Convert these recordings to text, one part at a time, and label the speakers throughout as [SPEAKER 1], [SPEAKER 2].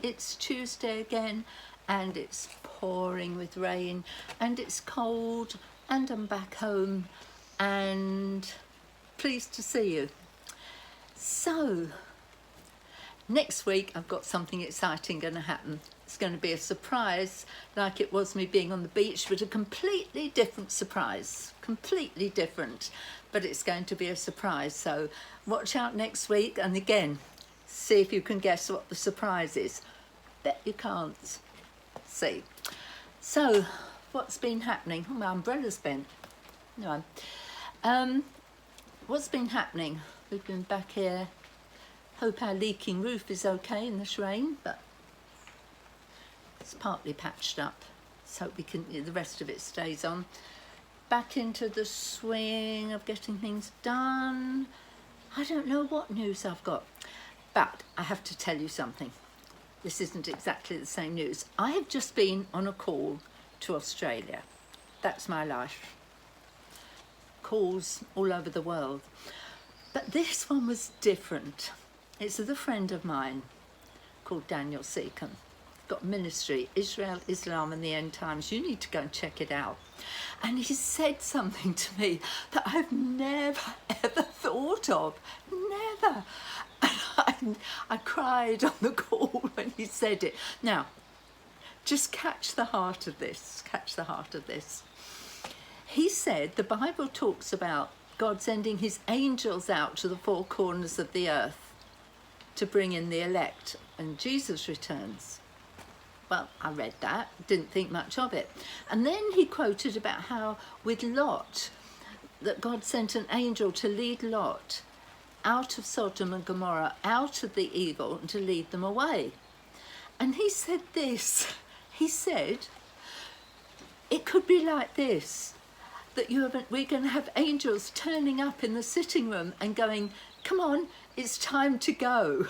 [SPEAKER 1] it's Tuesday again, and it's pouring with rain, and it's cold, and I'm back home, and pleased to see you. So, next week I've got something exciting going to happen. It's going to be a surprise, like it was me being on the beach, but a completely different surprise. Completely different, but it's going to be a surprise. So watch out next week, and again, see if you can guess what the surprise is. Bet you can't. See. So, what's been happening? Oh, my umbrella's bent. No. What's been happening? We've been back here. Hope our leaking roof is okay in this rain, but it's partly patched up. So we can, the rest of it stays on. Back into the swing of getting things done. I don't know what news I've got, but I have to tell you something. This isn't exactly the same news. I have just been on a call to Australia. That's my life. Calls all over the world. But this one was different. It's with a friend of mine called Daniella. Got ministry, Israel, Islam and the End Times. You need to go and check it out. And he said something to me that I've never ever thought of. Never. And I cried on the call when he said it. Now, just catch the heart of this. Catch the heart of this. He said the Bible talks about God sending his angels out to the four corners of the earth to bring in the elect, and Jesus returns. Well, I read that, didn't think much of it. And then he quoted about how with Lot, that God sent an angel to lead Lot out of Sodom and Gomorrah, out of the evil, and to lead them away. And he said this, he said, it could be like this, that we're going to have angels turning up in the sitting room and going, come on, it's time to go.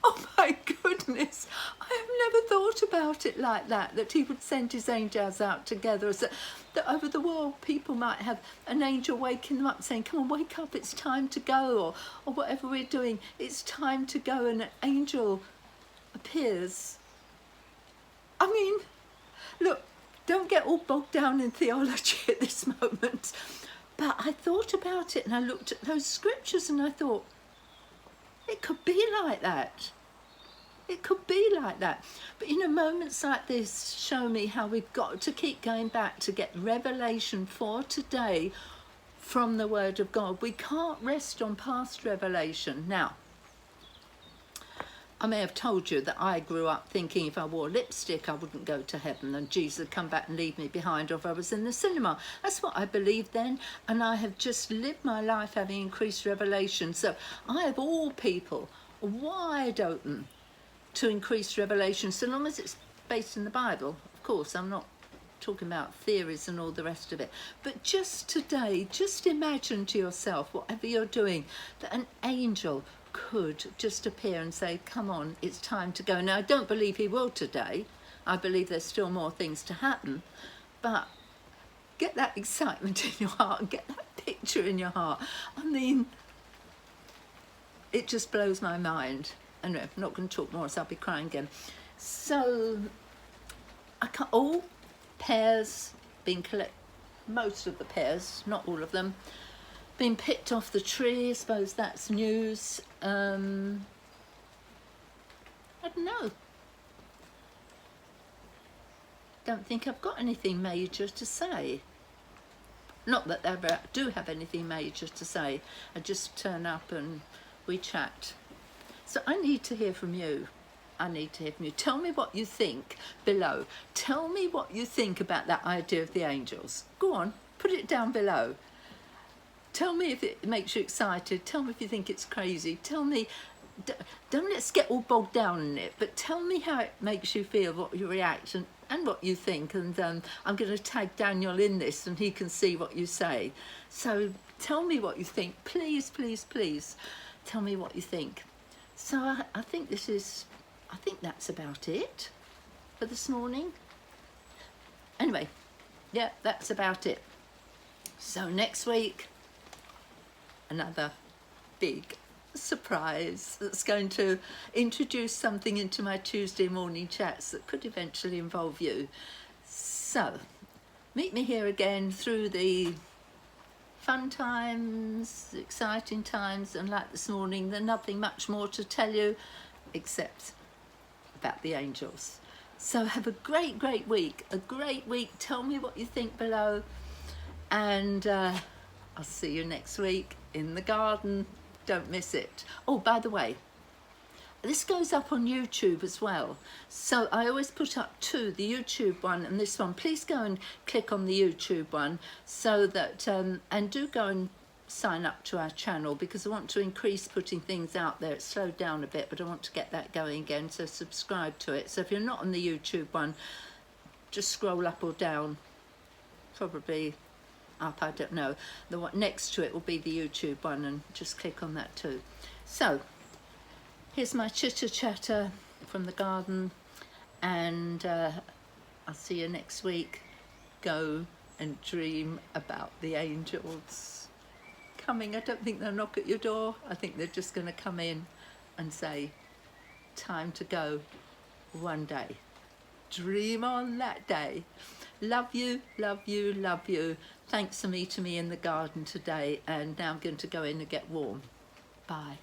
[SPEAKER 1] Oh my goodness, I have never thought about it like that, that he would send his angels out together. So that over the world people might have an angel waking them up saying, come on, wake up, it's time to go, or whatever we're doing, it's time to go, and an angel appears. I mean, look, don't get all bogged down in theology at this moment, but I thought about it and I looked at those scriptures and I thought, it could be like that. It could be like that. But you know, moments like this show me how we've got to keep going back to get revelation for today from the Word of God. We can't rest on past revelation. Now, I may have told you that I grew up thinking if I wore lipstick I wouldn't go to heaven, and Jesus would come back and leave me behind, or if I was in the cinema. That's what I believed then, and I have just lived my life having increased revelation. So I have all people wide open to increase revelation, so long as it's based in the Bible. Of course, I'm not talking about theories and all the rest of it, but just today, just imagine to yourself, whatever you're doing, that an angel could just appear and say, come on, it's time to go. Now, I don't believe he will today. I believe there's still more things to happen, but get that excitement in your heart, get that picture in your heart. I mean, it just blows my mind. Anyway, I'm not going to talk more, else I'll be crying again. So, all pears being collected, most of the pears, not all of them, been picked off the tree. I suppose that's news. I don't know. Don't think I've got anything major to say. Not that I ever do have anything major to say. I just turn up and we chat. So I need to hear from you. I need to hear from you. Tell me what you think below. Tell me what you think about that idea of the angels. Go on, put it down below. Tell me if it makes you excited. Tell me if you think it's crazy. Tell me, don't let's get all bogged down in it, but tell me how it makes you feel, what your reaction and what you think. And I'm going to tag Daniel in this and he can see what you say. So tell me what you think. Please, please, please tell me what you think. So I think that's about it for this morning. Anyway, yeah, that's about it. So next week, another big surprise that's going to introduce something into my Tuesday morning chats that could eventually involve you. So, meet me here again through the fun times, exciting times, and like this morning, there's nothing much more to tell you except about the angels. So have a great week, Tell me what you think below, and I'll see you next week in the garden. Don't miss it. Oh, by the way, this goes up on YouTube as well. So I always put up two, the YouTube one and this one. Please go and click on the YouTube one so that, and do go and sign up to our channel, because I want to increase putting things out there. It's slowed down a bit, but I want to get that going again. So subscribe to it. So if you're not on the YouTube one, just scroll up or down, probably up, I don't know. The one next to it will be the YouTube one, and just click on that too. So here's my chitter chatter from the garden, and I'll see you next week. Go and dream about the angels coming. I don't think they'll knock at your door. I think they're just going to come in and say, time to go one day. Dream on that day. Love you, love you, love you. Thanks for meeting me in the garden today, and now I'm going to go in and get warm. Bye.